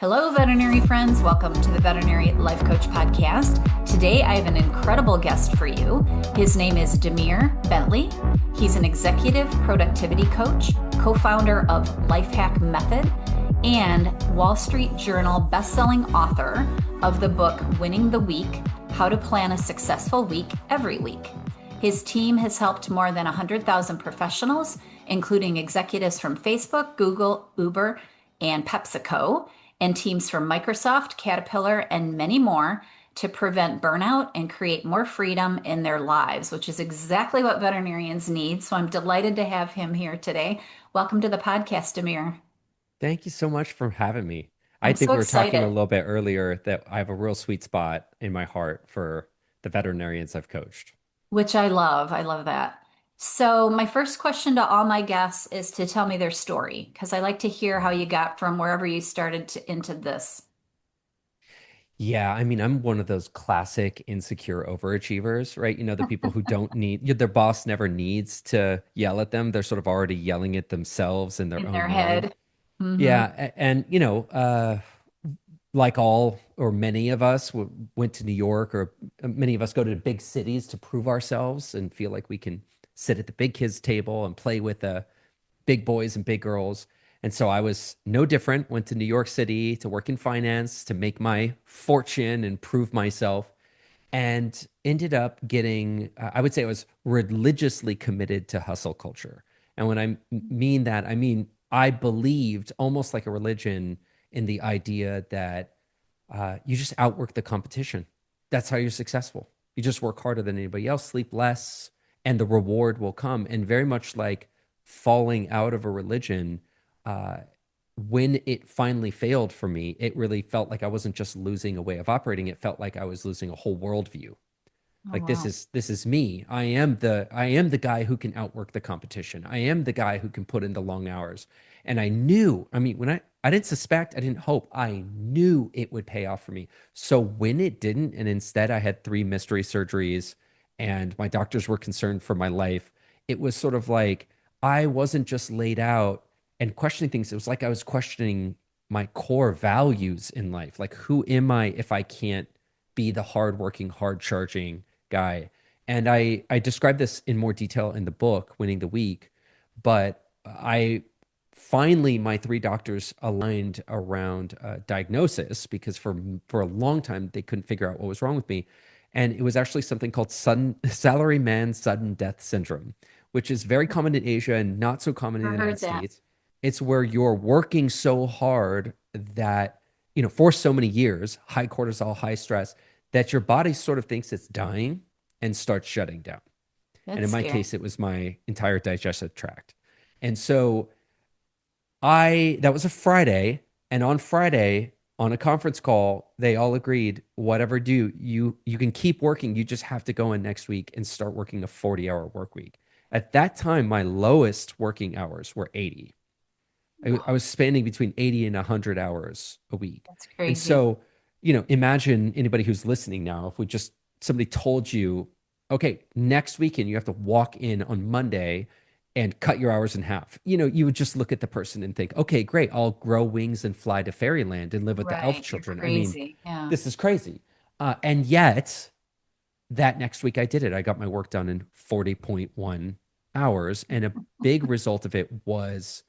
Hello, veterinary friends. Welcome to the Veterinary Life Coach Podcast. Today, I have an incredible guest for you. His name is Demir Bentley. He's an executive productivity coach, co-founder of Lifehack Method, and Wall Street Journal best-selling author of the book Winning the Week: How to Plan a Successful Week Every Week. His team has helped more than 100,000 professionals, including executives from Facebook, Google, Uber, and PepsiCo, and teams from Microsoft, Caterpillar, and many more to prevent burnout and create more freedom in their lives, which is exactly what veterinarians need. So I'm delighted to have him here today. Welcome to the podcast, Amir. Thank you so much for having me. I I'm think so we were talking a excited, little bit earlier that I have a real sweet spot in my heart for the veterinarians I've coached. which I love. I love that. So my first question to all my guests is to tell me their story, because I like to hear how you got from wherever you started to into this. Yeah, I mean, I'm one of those classic insecure overachievers, right? The people who don't need, their boss never needs to yell at them. They're sort of already yelling at themselves in their In their own mind. head. Hmm. Yeah, and like all or many of us went to New York, or many of us go to big cities to prove ourselves and feel like we can sit at the big kids table and play with the big boys and big girls. And so I was no different, went to New York City to work in finance, to make my fortune and prove myself, and ended up getting, I would say I was religiously committed to hustle culture. And when I mean that, I mean, I believed almost like a religion in the idea that you just outwork the competition. That's how you're successful. You just work harder than anybody else, sleep less, and the reward will come. And very much like falling out of a religion, uh, when it finally failed for me, it really felt like I wasn't just losing a way of operating. It felt like I was losing a whole worldview. Oh, Like wow. this is me. I am the guy who can outwork the competition. I am the guy who can put in the long hours. And I knew, I mean, when I didn't suspect, I didn't hope, I knew it would pay off for me. So when it didn't, and instead I had three mystery surgeries and my doctors were concerned for my life, it was sort of like I wasn't just laid out and questioning things. It was like I was questioning my core values in life. Like, who am I if I can't be the hardworking, hard charging guy? And I describe this in more detail in the book, Winning the Week. But I finally, my three doctors aligned around diagnosis, because for a long time they couldn't figure out what was wrong with me. And it was actually something called sudden salary man sudden death syndrome, which is very common in Asia and not so common in I the United heard that. States. It's where you're working so hard that, for so many years, high cortisol, high stress, that your body sort of thinks it's dying and starts shutting down. And That's in my scary. case, it was my entire digestive tract. And so that was a Friday. And on Friday, on a conference call, they all agreed, whatever do you can keep working. You just have to go in next week and start working a 40-hour work week. At that time, my lowest working hours were 80. I was spending between 80 and 100 hours a week. That's And crazy. so, imagine anybody who's listening now, if we just somebody told you, okay, next weekend you have to walk in on Monday and cut your hours in half. You would just look at the person and think, okay, great, I'll grow wings and fly to fairyland and live with the elf Right. You're children. I mean, crazy. Yeah. this is crazy. And yet, that next week I did it. I got my work done in 40.1 hours. And a big result of it was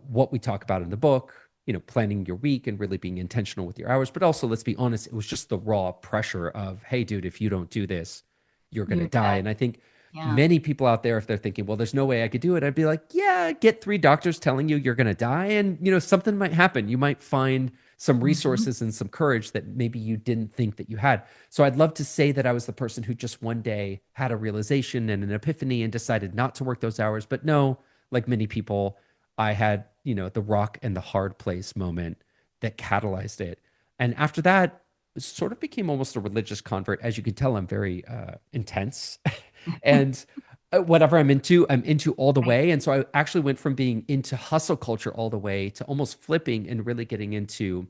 what we talk about in the book, planning your week and really being intentional with your hours. But also, let's be honest, it was just the raw pressure of, hey, dude, if you don't do this, you're going to You're die. dead. And I think Yeah. many people out there, if they're thinking, well, there's no way I could do it, I'd be like, yeah, get three doctors telling you you're going to die. And, something might happen. You might find some Hmm. resources and some courage that maybe you didn't think that you had. So I'd love to say that I was the person who just one day had a realization and an epiphany and decided not to work those hours. But no, like many people, I had, the rock and the hard place moment that catalyzed it. And after that, it sort of became almost a religious convert. As you can tell, I'm very intense. And whatever I'm into all the Right. way. And so I actually went from being into hustle culture all the way to almost flipping and really getting into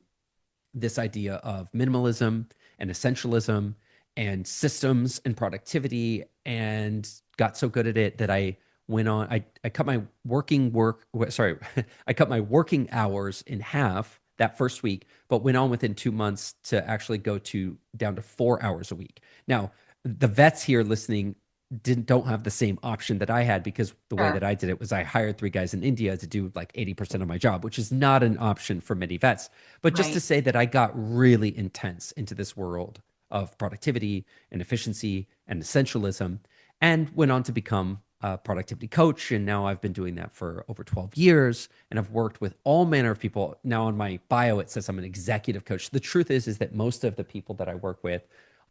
this idea of minimalism and essentialism and systems and productivity, and got so good at it that I cut my working work sorry I cut my working hours in half that first week, but went on within 2 months to actually go to down to 4 hours a week. Now, the vets here listening don't have the same option that I had, because the way that Sure. I did it was I hired 3 guys in India to do like 80% of my job, which is not an option for many vets. But just to Right. say that I got really intense into this world of productivity and efficiency and essentialism, and went on to become a productivity coach. And now I've been doing that for over 12 years, and I've worked with all manner of people. Now on my bio, it says I'm an executive coach. The truth is that most of the people that I work with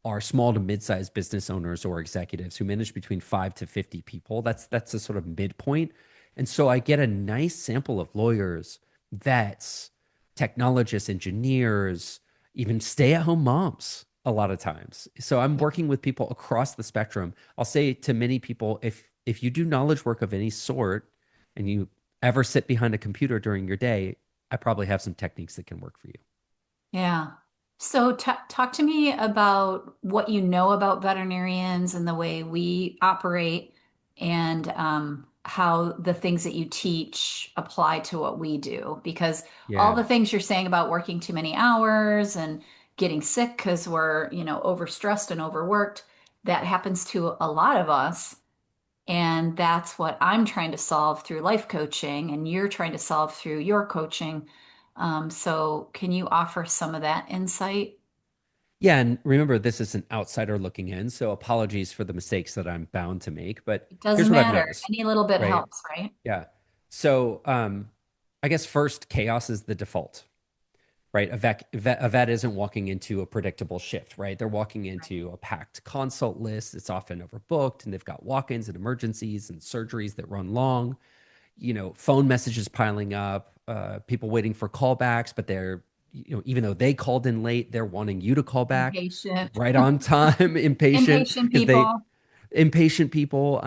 are small to mid-sized business owners or executives who manage between 5 to 50 people. That's a sort of midpoint. And so I get a nice sample of lawyers, vets, technologists, engineers, even stay-at-home moms a lot of times. So I'm Yeah. working with people across the spectrum. I'll say to many people, if you do knowledge work of any sort and you ever sit behind a computer during your day, I probably have some techniques that can work for you. Yeah. So t talk to me about what you know about veterinarians and the way we operate, and how the things that you teach apply to what we do. Because all Yeah. the things you're saying about working too many hours and getting sick because we're, overstressed and overworked, that happens to a lot of us. And that's what I'm trying to solve through life coaching, and you're trying to solve through your coaching. So, can you offer some of that insight? Yeah, and remember, this is an outsider looking in, so apologies for the mistakes that I'm bound to make. But It doesn't here's what I've matter. noticed, Any little bit right? helps, right? Yeah. So, I guess first, chaos is the default, right? A vet isn't walking into a predictable shift, right? They're walking Right. into a packed consult list. It's often overbooked, and they've got walk-ins and emergencies and surgeries that run long. Phone messages piling up, people waiting for callbacks, but even though they called in late, they're wanting you to call back Impatient, right on time, impatient impatient because they people, impatient people,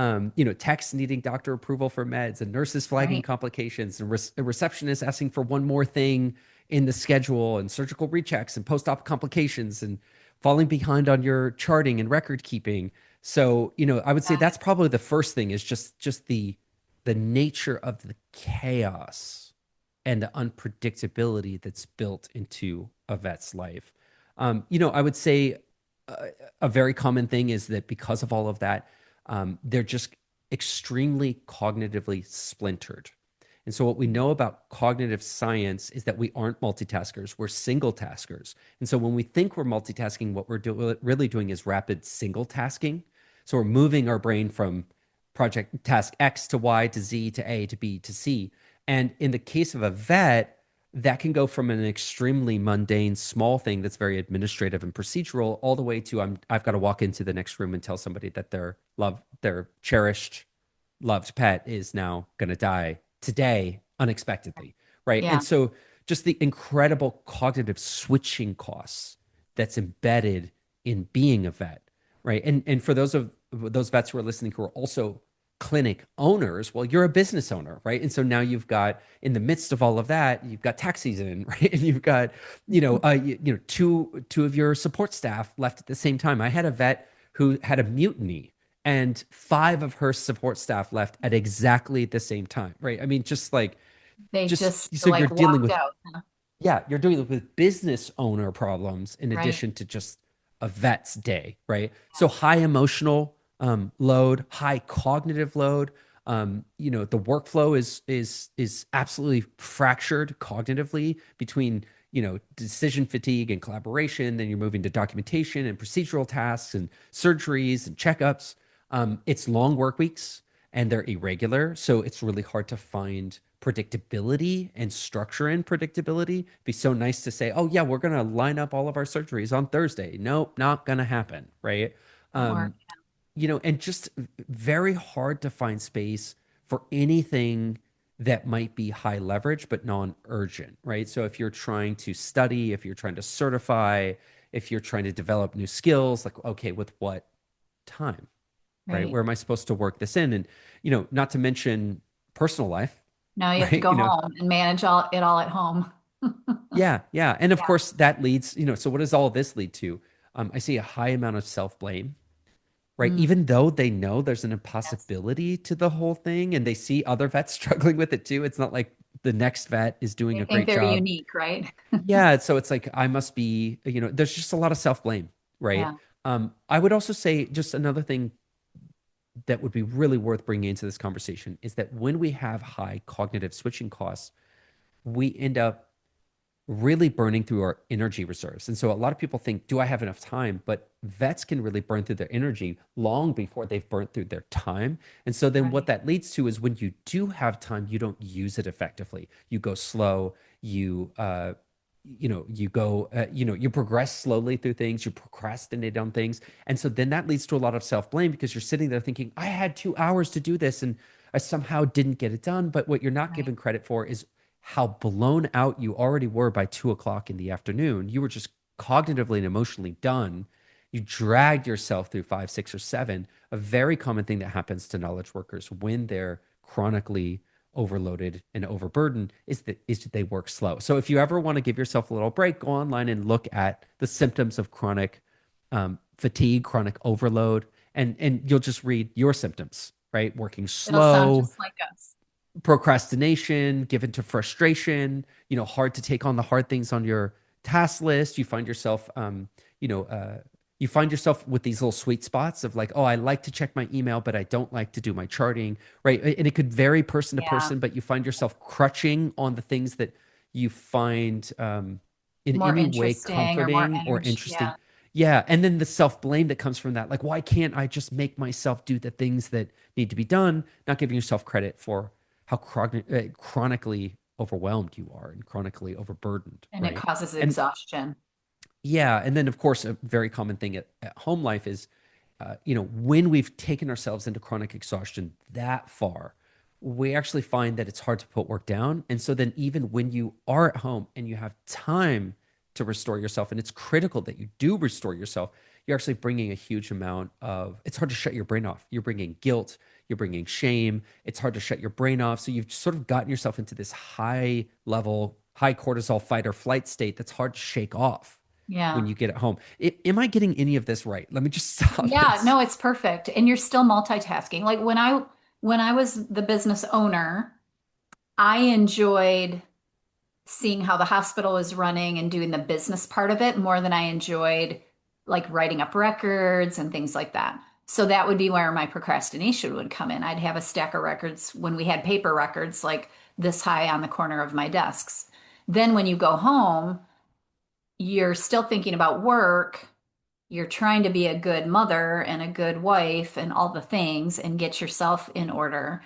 texts needing doctor approval for meds, and nurses flagging right? complications, and a receptionist asking for one more thing in the schedule, and surgical rechecks and post-op complications, and falling behind on your charting and record keeping. So, I would say Got it. that's probably the first thing, is just the nature of the chaos and the unpredictability that's built into a vet's life. I would say a very common thing is that because of all of that, they're just extremely cognitively splintered. And so, what we know about cognitive science is that we aren't multitaskers, we're single taskers. And so, when we think we're multitasking, what really doing is rapid single tasking. So, we're moving our brain from project task X to Y to Z to A to B to C. And in the case of a vet, that can go from an extremely mundane small thing that's very administrative and procedural, all the way to I've got to walk into the next room and tell somebody that their cherished loved pet is now going to die today unexpectedly, right? Yeah, And so just the incredible cognitive switching costs that's embedded in being a vet, right? And for those vets who are listening who are also clinic owners, well, you're a business owner, right? And so now you've got, in the midst of all of that, you've got tax season, right? And you've got, two of your support staff left at the same time. I had a vet who had a mutiny, and 5 of her support staff left at exactly the same time, right? I mean, they just just so you're like dealing walked with, out, yeah, you're dealing with business owner problems in right? addition to just a vet's day, right? So high emotional load, high cognitive load. The workflow is absolutely fractured cognitively between decision fatigue and collaboration. Then you're moving to documentation and procedural tasks and surgeries and checkups. It's long work weeks, and they're irregular. So it's really hard to find predictability and structure in predictability. It'd be so nice to say, oh, yeah, we're going to line up all of our surgeries on Thursday. Nope, not going to happen. Right. Don't work. Um, and just very hard to find space for anything that might be high leverage but non-urgent, right? So if you're trying to study, if you're trying to certify, if you're trying to develop new skills, like, okay, with what time, right? Right. Where am I supposed to work this in? And, not to mention personal life, Now you have to right? go home and manage it all at home. Yeah, yeah. And of Yeah. course that leads, so what does all this lead to? I see a high amount of self-blame, right? Mm, Even though they know there's an yes. impossibility to the whole thing, and they see other vets struggling with it too. It's not like the next vet is doing They a think great they're job. unique, right? Yeah, so it's like I must be, there's just a lot of self-blame, right? Yeah, I would also say just another thing that would be really worth bringing into this conversation is that when we have high cognitive switching costs, we end up really burning through our energy reserves. And so a lot of people think, do I have enough time? But vets can really burn through their energy long before they've burnt through their time. And so then what right. that leads to is when you do have time, you don't use it effectively. You go slow, you progress slowly through things, you procrastinate on things. And so then that leads to a lot of self-blame because you're sitting there thinking, I had 2 hours to do this and I somehow didn't get it done. But what you're not Right. given credit for is how blown out you already were by 2 o'clock in the afternoon. You were just cognitively and emotionally done. You dragged yourself through five, six, or seven. A very common thing that happens to knowledge workers when they're chronically overloaded and overburdened is that they work slow. So if you ever want to give yourself a little break, go online and look at the symptoms of chronic fatigue, chronic overload, and you'll just read your symptoms, right? Working It'll sound slow, just like us. procrastination, given to frustration, hard to take on the hard things on your task list. You know, uh, you find yourself with these little sweet spots of like, oh, I like to check my email, but I don't like to do my charting, right? And it could vary person to Yeah. person, but you find yourself crutching on the things that you find in More any way interesting or more comforting or energy. interesting. Yeah. Yeah. And then the self blame that comes from that, like, why can't I just make myself do the things that need to be done? Not giving yourself credit for how chronically overwhelmed you are and chronically overburdened, And it right? causes And exhaustion. yeah, and then of course a very common thing at home life is, when we've taken ourselves into chronic exhaustion that far, we actually find that it's hard to put work down. And so then even when you are at home and you have time to restore yourself, and it's critical that you do restore yourself, you're actually bringing a huge amount of, it's hard to shut your brain off. You're bringing guilt, you're bringing shame. It's hard to shut your brain off. So you've sort of gotten yourself into this high level, high cortisol fight or flight state that's hard to shake off when Yeah. you get at home. Am I getting any of this right? Let me just stop and Yeah, no, it's perfect. And you're still multitasking. Like when I was the business owner, I enjoyed seeing how the hospital was running and doing the business part of it more than I enjoyed like writing up records and things like that. So that would be where my procrastination would come in. I'd have a stack of records when we had paper records like this high on the corner of my desks. Then when you go home, you're still thinking about work. You're trying to be a good mother and a good wife and all the things and get yourself in order.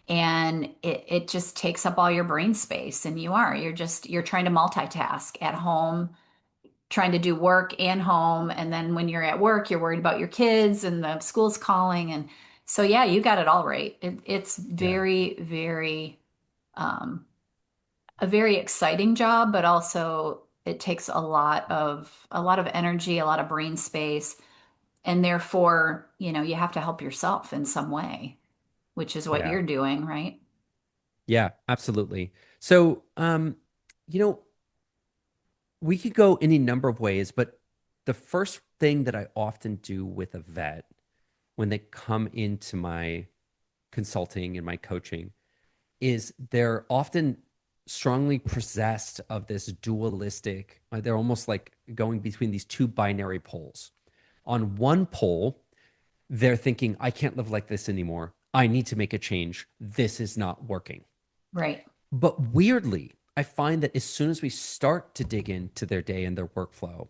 And it just takes up all your brain space. And you're trying to multitask at home, trying to do work and home. And then when you're at work, you're worried about your kids and the school's calling. And so, yeah, you got it all right. It's yeah, very, very, um, a very exciting job, but also it takes a lot of energy, a lot of brain space, and therefore, you have to help yourself in some way, which is what yeah, you're doing, right? yeah, absolutely. So, you know, we could go any number of ways, but the first thing that I often do with a vet when they come into my consulting and my coaching is they're often strongly possessed of this dualistic, they're almost like going between these two binary poles. On one pole, they're thinking, I can't live like this anymore. I need to make a change. This is not working. Right. But weirdly, I find that as soon as we start to dig into their day and their workflow,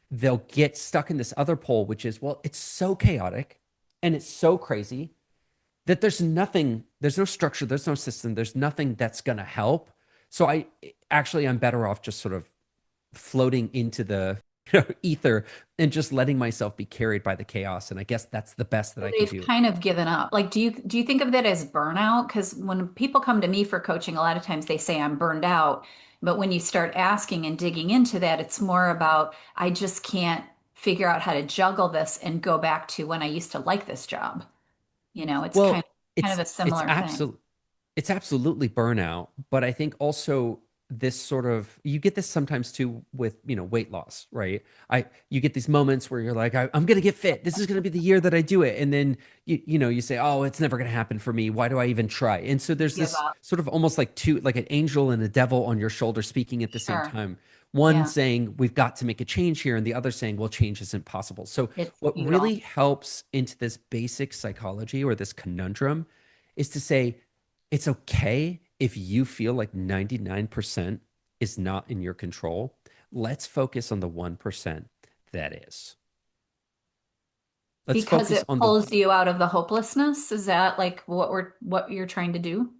they'll get stuck in this other pole, which is, well, it's so chaotic and it's so crazy that there's no structure, there's no system, there's nothing that's going to help. So I'm better off just sort of floating into the ether and just letting myself be carried by the chaos. And I guess that's the best that So I can they've do. kind of given up. Like, do you think of that as burnout? Because when people come to me for coaching, a lot of times they say I'm burned out. But when you start asking and digging into that, it's more about I just can't figure out how to juggle this and go back to when I used to like this job. It's kind Well, kind of it's a it's similar thing. absolute it's absolutely burnout, but I think also this sort of, you get this sometimes too with, weight loss, right? You get these moments where you're like, I'm going to get fit. This is going to be the year that I do it. And then, you say, oh, it's never going to happen for me. Why do I even try? And so there's Give this up. sort of almost like an angel and a devil on your shoulder speaking at the same Sure. time. One Yeah. saying, we've got to make a change here. And the other saying, well, change isn't possible. So It's what futile. really helps into this basic psychology or this conundrum is to say, it's okay if you feel like 99% is not in your control. Let's focus on the 1% that is. Let's Because focus it on the, pulls you out of the hopelessness. Is that like what you're trying to do?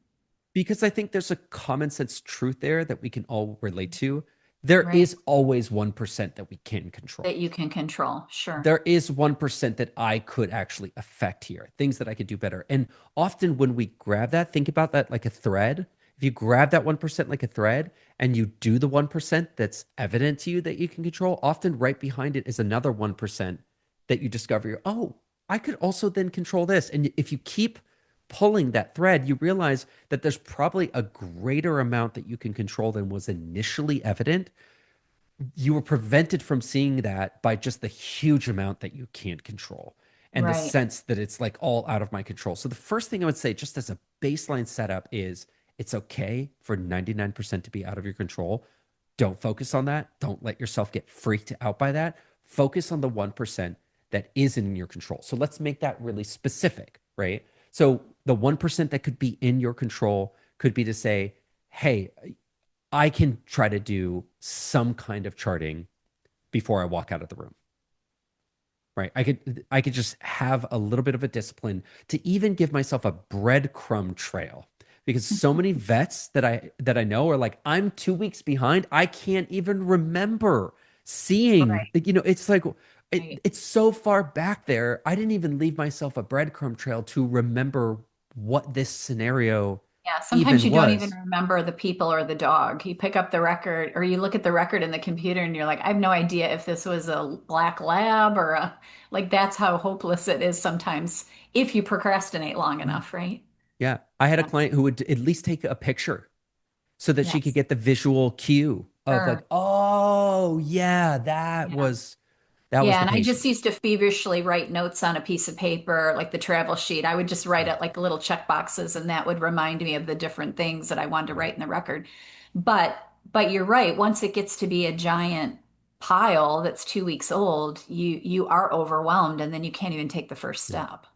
because I think there's a common sense truth there that we can all relate to. There Right. is always 1% that we can control. That you can control. Sure. There is 1% that I could actually affect here, things that I could do better. And often when we grab that, think about that like a thread. If you grab that 1% like a thread and you do the 1% that's evident to you that you can control, often right behind it is another 1% that you discover, oh, I could also then control this. And if you keep pulling that thread, you realize that there's probably a greater amount that you can control than was initially evident. You were prevented from seeing that by just the huge amount that you can't control and the Right. sense that it's like all out of my control. So the first thing I would say, just as a baseline setup, is it's okay for 99% to be out of your control. Don't focus on that. Don't let yourself get freaked out by that. Focus on the 1% that is in your control. So let's make that really specific, right? So the 1% that could be in your control could be to say, hey, I can try to do some kind of charting before I walk out of the room. Right. I could just have a little bit of a discipline to even give myself a breadcrumb trail. Because so many vets that I know are like, I'm 2 weeks behind. I can't even remember seeing, Right. it's like Right. it's so far back there. I didn't even leave myself a breadcrumb trail to remember what this scenario Yeah, sometimes even you don't even was. remember the people or the dog. You pick up the record or you look at the record in the computer and you're like, I have no idea if this was a black lab or like that's how hopeless it is sometimes if you procrastinate long Yeah. enough, right? Yeah. I had a Yeah. client who would at least take a picture so that she could Yes. get the visual cue of like, Sure. oh yeah, that was Yeah, the and I just patient. used to feverishly write notes on a piece of paper, like the travel sheet. I would just write Yeah, it like little check boxes, and that would remind me of the different things that I wanted to yeah, write in the record. But but you're right. Once it gets to be a giant pile that's 2 weeks old, you are overwhelmed, and then you can't even take the first yeah. step.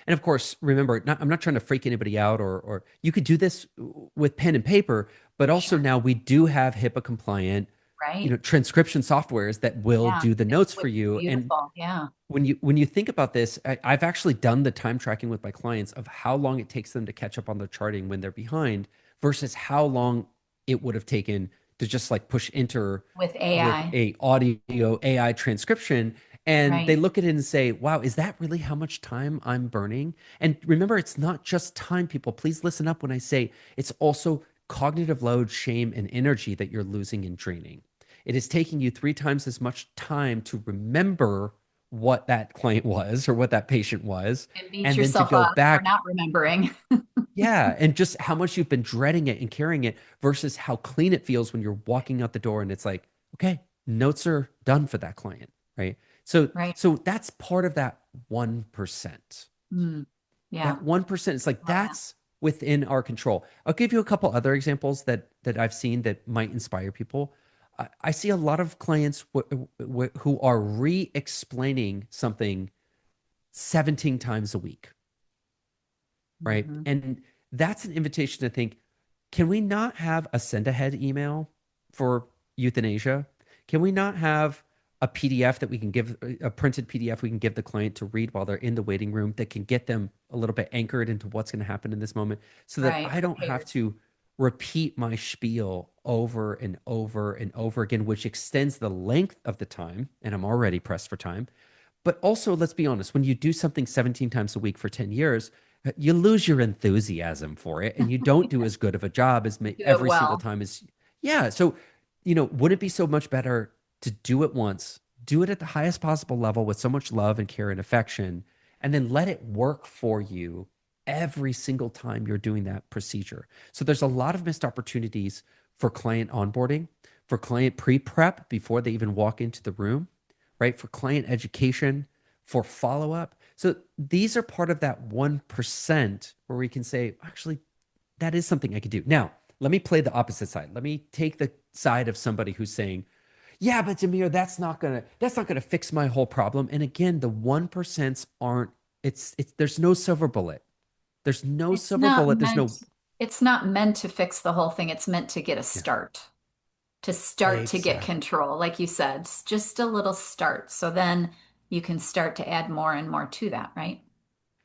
And of course, remember, I'm not trying to freak anybody out, or you could do this with pen and paper, but also Sure. now we do have HIPAA compliant, Right? transcription softwares that will Yeah. do the notes for Which is you. And beautiful. Yeah. when you think about this, I've actually done the time tracking with my clients of how long it takes them to catch up on their charting when they're behind versus how long it would have taken to just like push enter With with AI. a audio AI transcription. And they Right. look at it and say, wow, is that really how much time I'm burning? And remember, it's not just time, people. Please listen up when I say it's also cognitive load, shame, and energy that you're losing and draining. It is taking you 3 times as much time to remember what that client was or what that patient was, And beat and then to yourself go up for back, not remembering. yeah, and just how much you've been dreading it and carrying it versus how clean it feels when you're walking out the door and it's like, okay, notes are done for that client, right? So Right. so that's part of that 1%. Mm. Yeah. That 1%, it's like Love that. that's within our control. I'll give you a couple other examples that I've seen that might inspire people. I see a lot of clients who are re-explaining something 17 times a week, right? Mhm. And that's an invitation to think, can we not have a send ahead email for euthanasia? Can we not have a PDF that we can give, a printed PDF we can give the client to read while they're in the waiting room that can get them a little bit anchored into what's going to happen in this moment so that Right. I don't have Prepared. to repeat my spiel over and over and over again, which extends the length of the time. And I'm already pressed for time. But also, let's be honest, when you do something 17 times a week for 10 years, you lose your enthusiasm for it and you don't do as good of a job as Do it every single well. time as, yeah. So, would it be so much better to do it once, do it at the highest possible level with so much love and care and affection, and then let it work for you every single time you're doing that procedure? So, there's a lot of missed opportunities for client onboarding, for client pre-prep before they even walk into the room, right? For client education, for follow-up. So these are part of that 1% where we can say, actually, that is something I could do. Now, let me play the opposite side. Let me take the side of somebody who's saying, yeah, but Demir, that's not gonna fix my whole problem. And again, the 1% aren't, it's there's no silver bullet. There's no It's silver not bullet. There's meant no, it's not meant to fix the whole thing. It's meant to get a yeah, start, to start to get exactly. control. Like you said, just a little start. So then you can start to add more and more to that, right?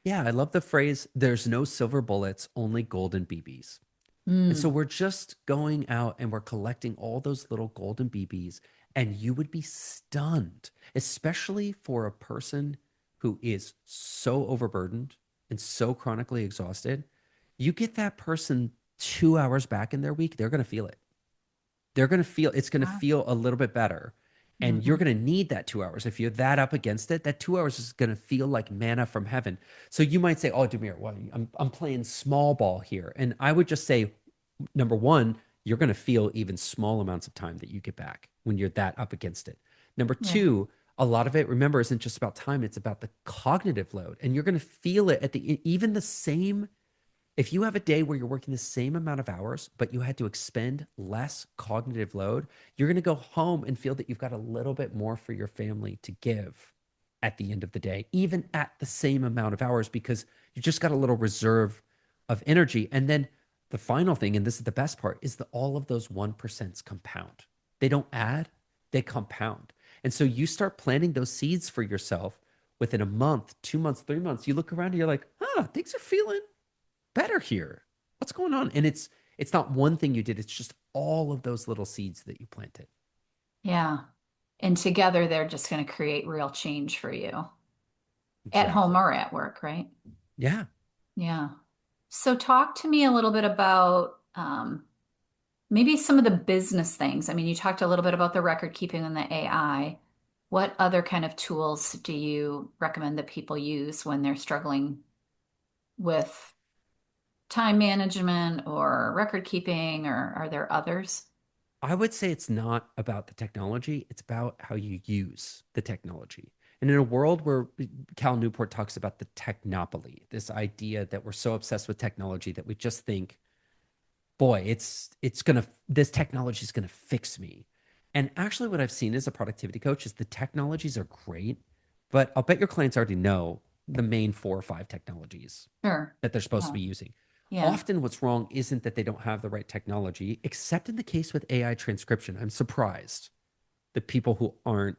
Yeah, I love the phrase, there's no silver bullets, only golden BBs. And so Mm. we're just going out and we're collecting all those little golden BBs, and you would be stunned, especially for a person who is so overburdened and so chronically exhausted. You get that person 2 hours back in their week, they're going to feel it. They're going to feel it's going to Wow. feel a little bit better. And you're Hmm. going to need that 2 hours. If you're that up against it, that 2 hours is going to feel like manna from heaven. So you might say, oh, Demir, well, I'm playing small ball here. And I would just say, number one, you're going to feel even small amounts of time that you get back when you're that up against it. Number Right. two, a lot of it, remember, isn't just about time, it's about the cognitive load. And you're going to feel it at the even the same if you have a day where you're working the same amount of hours, but you had to expend less cognitive load, you're going to go home and feel that you've got a little bit more for your family to give at the end of the day, even at the same amount of hours, because you just got a little reserve of energy. And then the final thing, and this is the best part, is that all of those 1% compound. They don't add, they compound. And so you start planting those seeds for yourself within a month, 2 months, 3 months. You look around and you're like, things are feeling better here. What's going on? And it's not one thing you did, it's just all of those little seeds that you planted. Yeah. And together they're just going to create real change for you at home Exactly. or at work, right? Yeah. Yeah. So talk to me a little bit about maybe some of the business things. I mean, you talked a little bit about the record keeping and the AI. What other kind of tools do you recommend that people use when they're struggling with time management or record keeping, or are there others? I would say it's not about the technology, it's about how you use the technology. And in a world where Cal Newport talks about the technopoly, this idea that we're so obsessed with technology that we just think, boy, it's gonna this technology is gonna fix me. And actually, what I've seen as a productivity coach is the technologies are great, but I'll bet your clients already know the main 4 or 5 technologies Sure. that they're supposed to Yeah. be using. Yeah. Often, what's wrong isn't that they don't have the right technology, except in the case with AI transcription. I'm surprised the people who aren't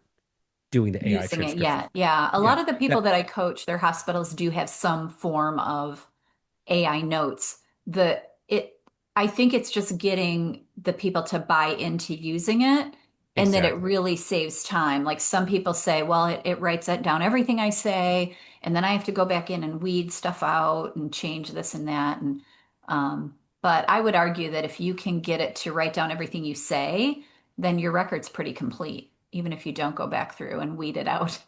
doing the AI Using it transcription. yet. Yeah. A Yeah, lot of the people that that I coach, their hospitals do have some form of AI notes. The it I think it's just getting the people to buy into using it and that it exactly. really saves time. Like some people say, well, it writes it down everything I say, and then I have to go back in and weed stuff out and change this and that. And but I would argue that if you can get it to write down everything you say, then your record's pretty complete, even if you don't go back through and weed it out.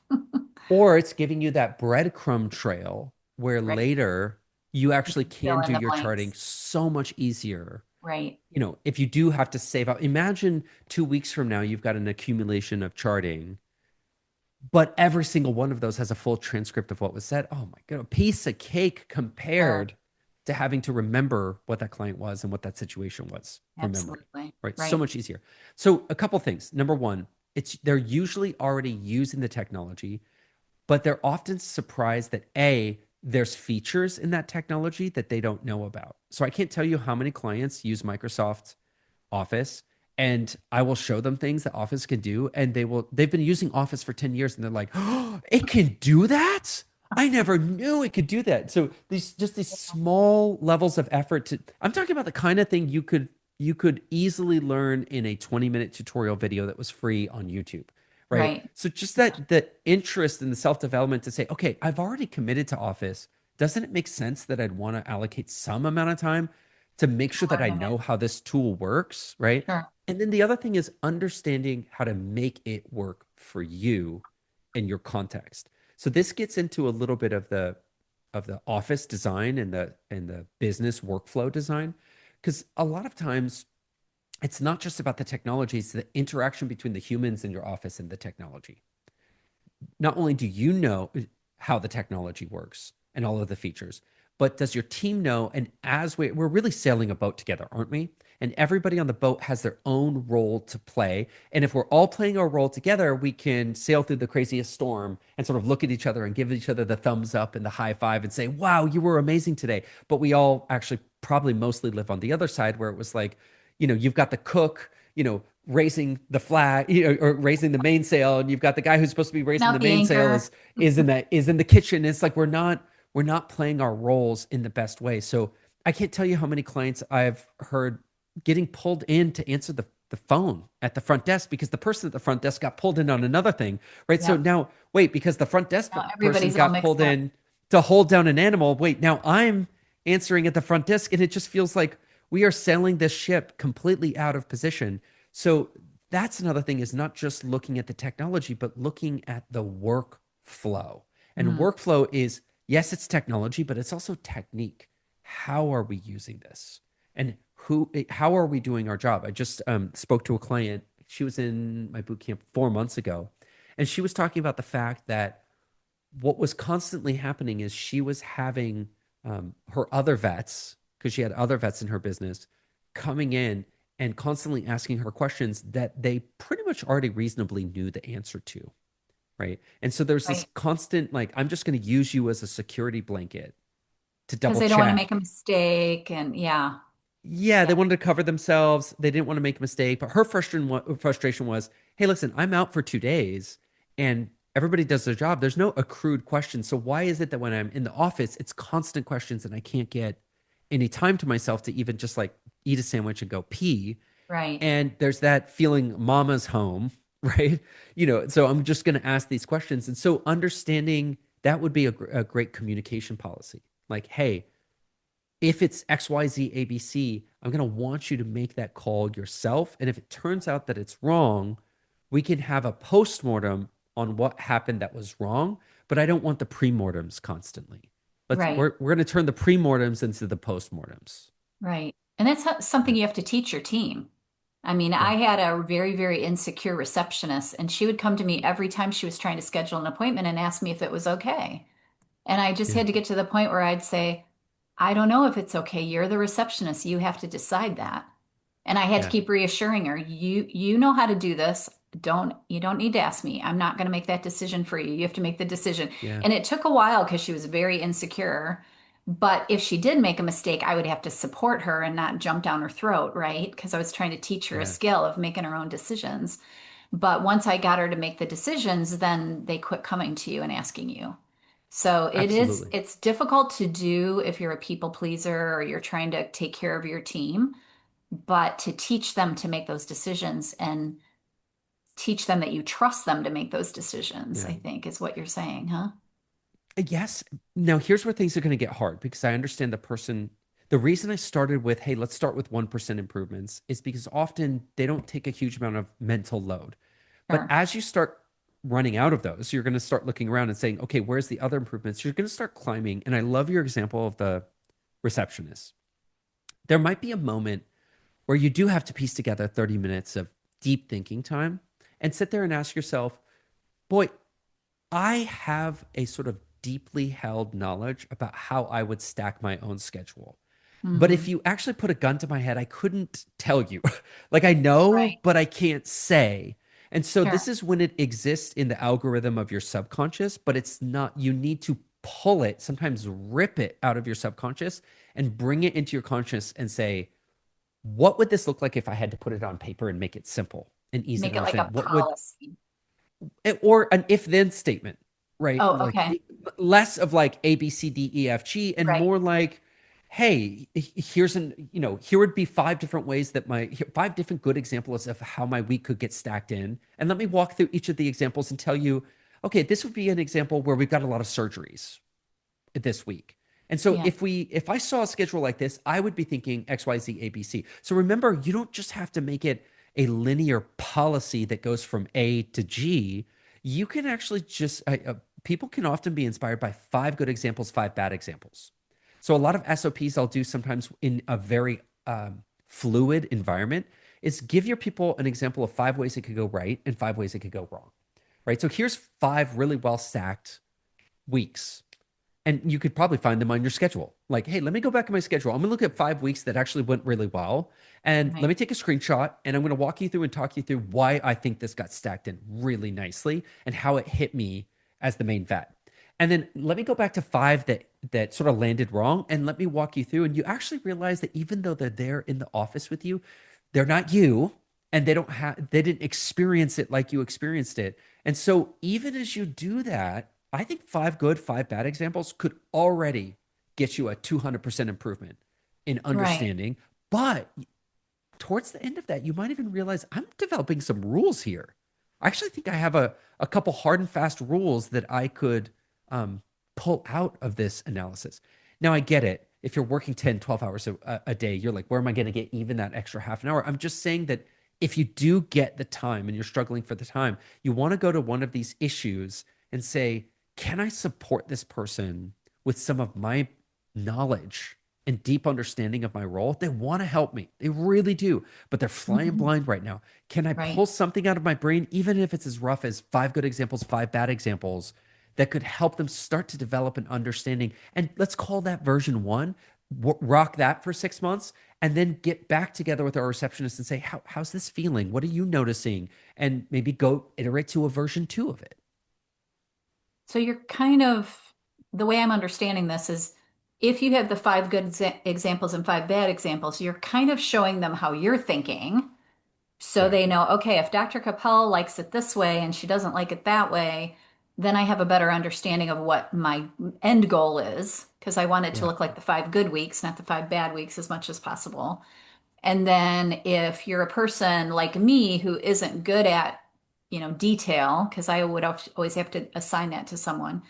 Or it's giving you that breadcrumb trail where Right. later you You actually can fill can in do the your charting blanks. so much easier. Right. If you do have to save out, imagine 2 weeks from now, you've got an accumulation of charting, but every single one of those has a full transcript of what was said. Oh my God, a piece of cake Sure. compared to having to remember what that client was and what that situation was from memory, Absolutely. right? So Right. much easier. So a couple things. Number one, they're usually already using the technology, but they're often surprised that there's features in that technology that they don't know about. So I can't tell you how many clients use Microsoft Office, and I will show them things that Office can do, and they've been using Office for 10 years and they're like, "Oh, it can do that? I never knew it could do that." So these small levels of effort to I'm talking about the kind of thing you could easily learn in a 20-minute tutorial video that was free on YouTube, right? Right. So just that the interest in the self-development to say, "Okay, I've already committed to Office. Doesn't it make sense that I'd want to allocate some amount of time to make sure that I Learning it. know how this tool works, right?" Sure. And then the other thing is understanding how to make it work for you in your context. So this gets into a little bit of the office design and the business workflow design, because a lot of times it's not just about the technology, it's the interaction between the humans in your office and the technology. Not only do you know how the technology works and all of the features, but does your team know? And as we're really sailing a boat together, aren't we? And everybody on the boat has their own role to play. And if we're all playing our role together, we can sail through the craziest storm and sort of look at each other and give each other the thumbs up and the high five and say, wow, you were amazing today. But we all actually probably mostly live on the other side where it was like, you've got the cook, raising the flag, or raising the mainsail, and you've got the guy who's supposed to be raising the Not the mainsail anchor. is in the kitchen. It's like we're not playing our roles in the best way. So I can't tell you how many clients I've heard getting pulled in to answer the phone at the front desk because the person at the front desk got pulled in on another thing, right? So Yep. now, wait, because the front desk Now person everybody's all got mixed pulled up. in to hold down an animal. Wait, now I'm answering at the front desk, and it just feels like we are sailing this ship completely out of position. So that's another thing is not just looking at the technology, but looking at the workflow. And Mm, workflow is, yes, it's technology, but it's also technique. How are we using this? And how are we doing our job? I just spoke to a client. She was in my boot camp 4 months ago, and she was talking about the fact that what was constantly happening is she was having her other vets, because she had other vets in her business, coming in and constantly asking her questions that they pretty much already reasonably knew the answer to. Right. And so there's this right. constant, like, I'm just going to use you as a security blanket to Because double they don't want to make a check. mistake. And yeah, Yeah, yeah, they wanted to cover themselves. They didn't want to make a mistake. But her frustration was, hey, listen, I'm out for 2 days and everybody does their job. There's no accrued questions. So why is it that when I'm in the office, it's constant questions and I can't get any time to myself to even just like eat a sandwich and go pee? right. And there's that feeling mama's home, right? So I'm just going to ask these questions. And so understanding that would be a great communication policy. Like, hey, if it's XYZ ABC, I'm going to want you to make that call yourself. And if it turns out that it's wrong, we can have a postmortem on what happened that was wrong. But I don't want the premortems constantly. Right. We're going to turn the premortems into the postmortems. Right. And that's something Yeah. you have to teach your team. I mean, Yeah. I had a very, very insecure receptionist, and she would come to me every time she was trying to schedule an appointment and ask me if it was okay. And I just Yeah. had to get to the point where I'd say, I don't know if it's okay. You're the receptionist. You have to decide that. And I had to Yeah. keep reassuring her, you know how to do this. You don't need to ask me. I'm not going to make that decision for you. You have to make the decision. Yeah. And it took a while because she was very insecure. But if she did make a mistake, I would have to support her and not jump down her throat, right? Because I was trying to teach her a Yeah. skill of making her own decisions. But once I got her to make the decisions, then they quit coming to you and asking you. So Absolutely. it's difficult to do if you're a people pleaser or you're trying to take care of your team, but to teach them to make those decisions and teach them that you trust them to make those decisions, Yeah. I think is what you're saying, huh? Yes. Now, here's where things are going to get hard because I understand the person. The reason I started with, hey, let's start with 1% improvements is because often they don't take a huge amount of mental load. But Sure. as you start running out of those, you're going to start looking around and saying, okay, where's the other improvements? You're going to start climbing. And I love your example of the receptionist. There might be a moment where you do have to piece together 30 minutes of deep thinking time and sit there and ask yourself, boy, I have a sort of deeply held knowledge about how I would stack my own schedule. But if Hmm. you actually put a gun to my head, I couldn't tell you. Like I know, Right. but I can't say. And so Sure. this is when it exists in the algorithm of your subconscious, but it's not, you need to pull it, sometimes rip it out of your subconscious and bring it into your conscious and say, what would this look like if I had to put it on paper and make it simple and easy to Make it like a understand? What would policy. or an if then statement, right? Oh, Like okay. less of like A, B, C, D, E, F, G, and Right. more like, hey, here would be five different ways that five different good examples of how my week could get stacked in. And let me walk through each of the examples and tell you, okay, this would be an example where we've got a lot of surgeries this week. And so Yeah. if I saw a schedule like this, I would be thinking X, Y, Z, A, B, C. So remember, you don't just have to make it a linear policy that goes from A to G. You can actually just people can often be inspired by five good examples, five bad examples. So a lot of SOPs I'll do sometimes in a very fluid environment is give your people an example of 5 ways it could go right and 5 ways it could go wrong. Right. So here's 5 really well stacked weeks. And you could probably find them on your schedule. Like, hey, let me go back in my schedule. I'm going to look at 5 weeks that actually went really well. And let Right. me take a screenshot and I'm going to walk you through and talk you through why I think this got stacked in really nicely and how it hit me as the main vet. And then let me go back to 5 that sort of landed wrong and let me walk you through. And you actually realize that even though they're there in the office with you, they're not you and they didn't experience it like you experienced it. And so even as you do that, I think 5 good, 5 bad examples could already get you a 200% improvement in Right. understanding. But towards the end of that, you might even realize I'm developing some rules here. I actually think I have a couple hard and fast rules that I could um, pull out of this analysis. Now, I get it. If you're working 10, 12 hours a day, you're like, where am I going to get even that extra half an hour? I'm just saying that if you do get the time and you're struggling for the time, you want to go to one of these issues and say, can I support this person with some of my knowledge and deep understanding of my role? They want to help me. They really do, but they're flying Mhm. blind right now. Can I Right. pull something out of my brain, even if it's as rough as 5 good examples, 5 bad examples, that could help them start to develop an understanding? And let's call that version one, rock that for 6 months, and then get back together with our receptionist and say, how's this feeling? What are you noticing? And maybe go iterate to a version 2 of it. So you're kind of, the way I'm understanding this is if you have the 5 good examples and 5 bad examples, you're kind of showing them how you're thinking. So they Exactly. know, okay, if Dr. Capel likes it this way and she doesn't like it that way, then I have a better understanding of what my end goal is, because I want it to Yeah. look like the 5 good weeks, not the 5 bad weeks as much as possible. And then if you're a person like me who isn't good at, detail, because I would always have to assign that to someone,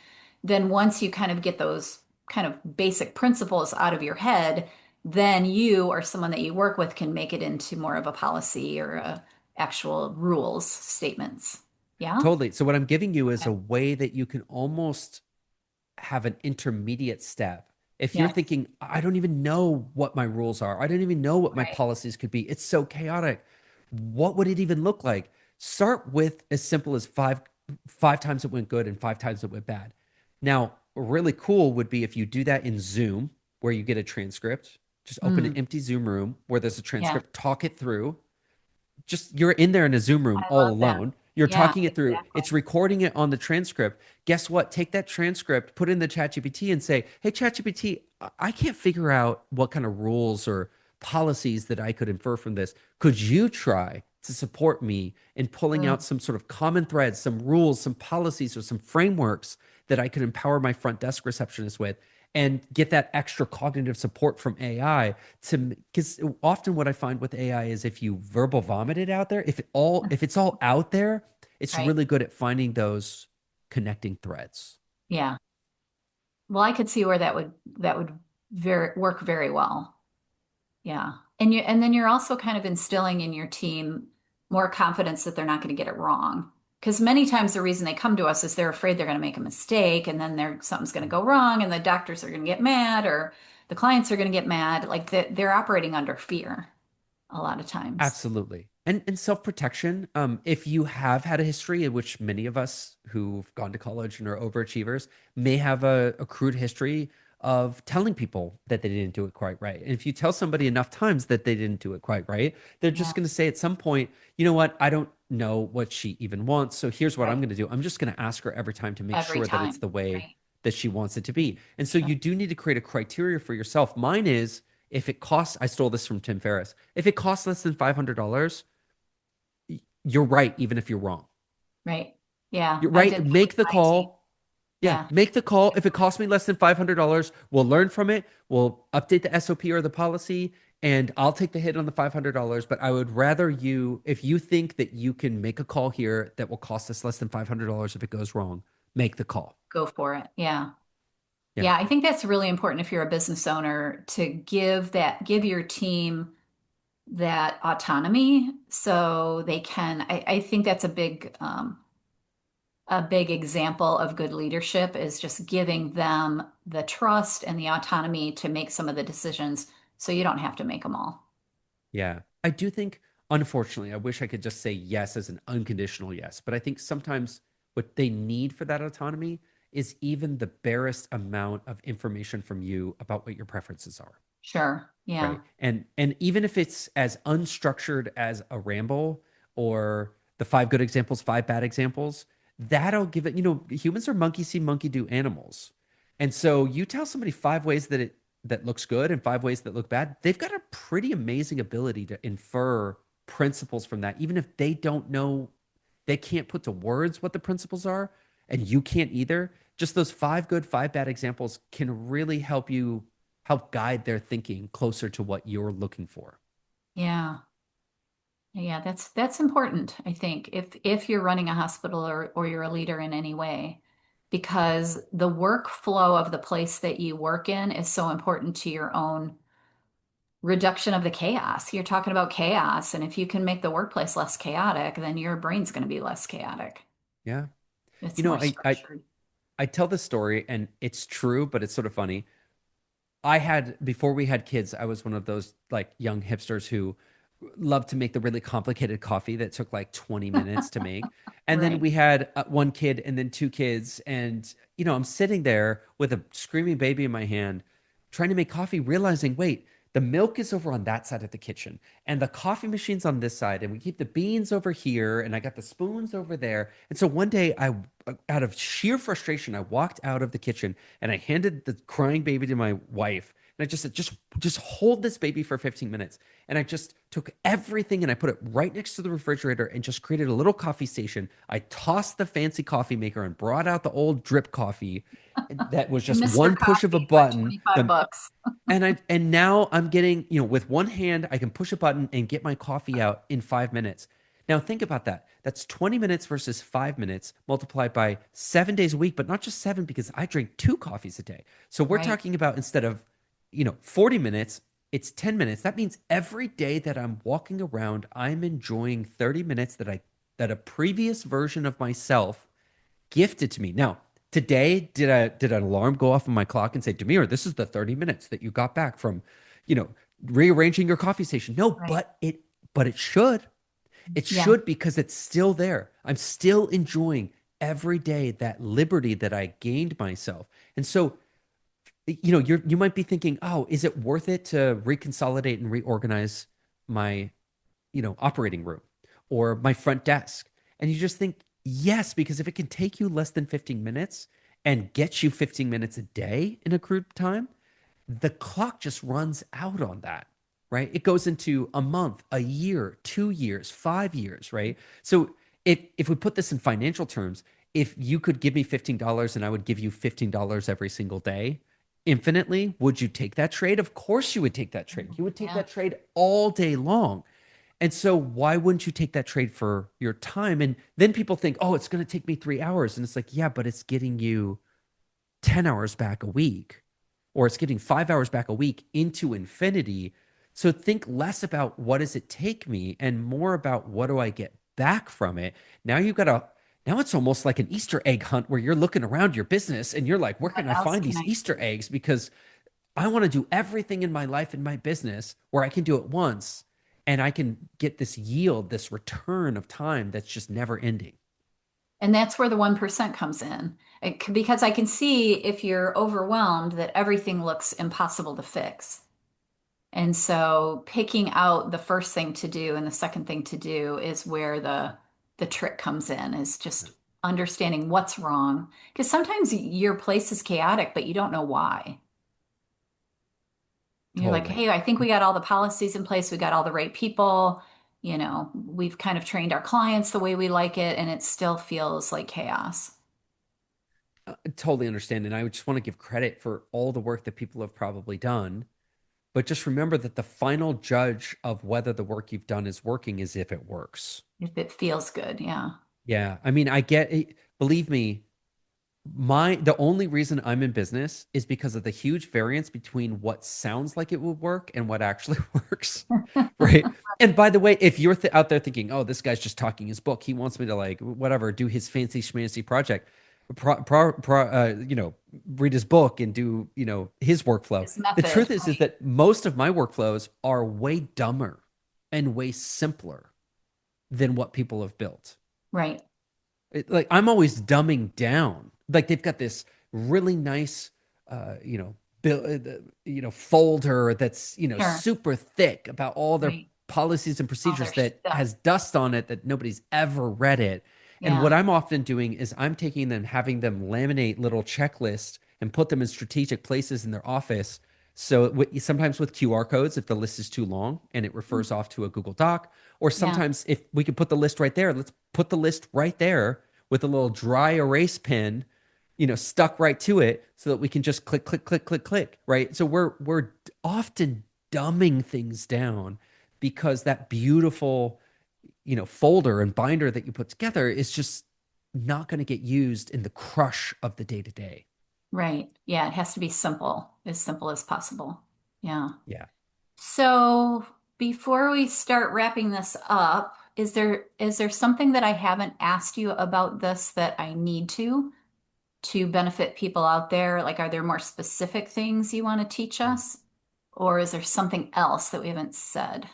then once you kind of get those kind of basic principles out of your head, then you or someone that you work with can make it into more of a policy or actual rules statements. Yeah? Totally. So what I'm giving you is Okay. a way that you can almost have an intermediate step. If you're Yes. thinking, I don't even know what my rules are, I don't even know what my Right. policies could be, it's so chaotic. What would it even look like? Start with as simple as five times it went good and 5 times it went bad. Now, really cool would be if you do that in Zoom, where you get a transcript. Just open an Mm, empty Zoom room where there's a yeah. transcript, talk it through, just you're in there in a Zoom room I all love that. alone. You're Yeah, talking it through. It's exactly. recording it on the transcript. Guess what? Take that transcript, put it in the ChatGPT and say, "Hey ChatGPT, I can't figure out what kind of rules or policies that I could infer from this. Could you try to support me in pulling Mm, out some sort of common threads, some rules, some policies, or some frameworks that I could empower my front desk receptionist with?" And get that extra cognitive support from AI to, because often what I find with AI is if you verbal vomit it out there, if it's all out there, it's right. really good at finding those connecting threads. Yeah. Well, I could see where that would work very well. Yeah. And then you're also kind of instilling in your team more confidence that they're not going to get it wrong. Because many times the reason they come to us is they're afraid they're going to make a mistake and then something's going to go wrong and the doctors are going to get mad or the clients are going to get mad. Like they're operating under fear a lot of times. Absolutely. And self-protection, if you have had a history in which many of us who've gone to college and are overachievers may have a accrued history of telling people that they didn't do it quite right. And if you tell somebody enough times that they didn't do it quite right, they're Yeah. just going to say at some point, you know what, I don't know what she even wants. So here's what I'm Right. going to do. I'm just going to ask her every time to make Every sure that it's time. the way Right. that she wants it to be. And so Sure. you do need to create a criteria for yourself. Mine is, if it costs, I stole this from Tim Ferriss. If it costs less than $500, you're right, even if you're wrong. Right. Yeah. You're I right. did that with Make the my team. call. Yeah, Yeah. make the call. If it costs me less than $500, we'll learn from it. We'll update the SOP or the policy, and I'll take the hit on the $500. But I would rather you, if you think that you can make a call here that will cost us less than $500 if it goes wrong, make the call. Go for it. Yeah. Yeah, Yeah, I think that's really important if you're a business owner to give your team that autonomy so they can. I think that's a big example of good leadership is just giving them the trust and the autonomy to make some of the decisions so you don't have to make them all. yeah. I do think Unfortunately, I wish I could just say yes as an unconditional yes. But I think sometimes what they need for that autonomy is even the barest amount of information from you about what your preferences are. Sure. Yeah. Right. And even if it's as unstructured as a ramble or the five good examples, five bad examples, that'll give it, humans are monkey see, monkey do animals. And so you tell somebody five ways that looks good and five ways that look bad, they've got a pretty amazing ability to infer principles from that, even if they don't know, they can't put to words what the principles are, and you can't either. Just those five good, five bad examples can really help guide their thinking closer to what you're looking for. Yeah. Yeah, that's important, I think, if you're running a hospital or you're a leader in any way, because the workflow of the place that you work in is so important to your own reduction of the chaos. You're talking about chaos, and if you can make the workplace less chaotic, then your brain's going to be less chaotic. Yeah. It's You know, more I structured. I tell this story and it's true, but it's sort of funny. I had before we had kids, I was one of those like young hipsters who loved to make the really complicated coffee that took like 20 minutes to make. And then Right. we had one kid and then two kids. And, I'm sitting there with a screaming baby in my hand, trying to make coffee, realizing, wait, the milk is over on that side of the kitchen and the coffee machine's on this side. And we keep the beans over here and I got the spoons over there. And so one day out of sheer frustration, I walked out of the kitchen and I handed the crying baby to my wife. And I just said, just hold this baby for 15 minutes. And I just took everything and I put it right next to the refrigerator and just created a little coffee station. I tossed the fancy coffee maker and brought out the old drip coffee that was just Mr. one push of a Coffee, but button. 25 bucks. And now I'm getting, with one hand, I can push a button and get my coffee out in 5 minutes. Now think about that. That's 20 minutes versus 5 minutes multiplied by 7 days a week, but not just seven because I drink two coffees a day. So we're Right. talking about instead of, 40 minutes, it's 10 minutes. That means every day that I'm walking around, I'm enjoying 30 minutes that a previous version of myself gifted to me. Now, today, did an alarm go off on my clock and say, Demir, this is the 30 minutes that you got back from, you know, rearranging your coffee station? No, Right. but it should. It Yeah. should because it's still there. I'm still enjoying every day that liberty that I gained myself. And so, you might be thinking, oh, is it worth it to reconsolidate and reorganize my operating room or my front desk? And you just think, yes, because if it can take you less than 15 minutes and get you 15 minutes a day in accrued time, the clock just runs out on that, right? It goes into a month, a year, 2 years, 5 years, right? So if we put this in financial terms, if you could give me $15 and I would give you $15 every single day, infinitely, would you take that trade? Of course you would take that trade. You would take Yeah. that trade all day long. And so why wouldn't you take that trade for your time? And then people think, oh, it's going to take me 3 hours. And it's like, yeah, but it's getting you 10 hours back a week, or it's getting 5 hours back a week into infinity. So think less about what does it take me and more about what do I get back from it. Now it's almost like an Easter egg hunt where you're looking around your business and you're like, where What can I else find can these I Easter eggs? Because I want to do everything in my life, in my business, where I can do it once and I can get this yield, this return of time that's just never ending. And that's where the 1% comes in. Because I can see if you're overwhelmed that everything looks impossible to fix. And so picking out the first thing to do and the second thing to do is where the trick comes in, is just understanding what's wrong. Because sometimes your place is chaotic, but you don't know why. You're like, Totally. hey, I think we got all the policies in place, we got all the right people, we've kind of trained our clients the way we like it, and it still feels like chaos. Totally understand. And I just want to give credit for all the work that people have probably done. But just remember that the final judge of whether the work you've done is working is if it works. If it feels good, yeah. Yeah. I mean, I get it. Believe me, the only reason I'm in business is because of the huge variance between what sounds like it would work and what actually works. Right. And by the way, if you're out there thinking, oh, this guy's just talking his book, he wants me to like whatever, do his fancy schmancy project, read his book and do, his workflow. This The method, truth is right? that most of my workflows are way dumber. and way simpler than what people have built. Right. Like I'm always dumbing down. Like they've got this really nice, you know, folder that's, Sure. super thick about all their Right. policies and All procedures their that stuff. has dust on it that nobody's ever read it. And what Yeah. I'm often doing is I'm taking them, having them laminate little checklists and put them in strategic places in their office. So sometimes with QR codes, if the list is too long and it refers off to a Google Doc, or Yeah. sometimes if we can put the list right there, let's put the list right there with a little dry erase pen, stuck right to it so that we can just click, click, click, click, click, right? So we're often dumbing things down because that beautiful, folder and binder that you put together is just not going to get used in the crush of the day to day. Right. Yeah. It has to be simple as possible. Yeah. Yeah. So before we start wrapping this up, is there something that I haven't asked you about this that I need to benefit people out there? Like, are there more specific things you want to teach us? Or is there something else that we haven't said?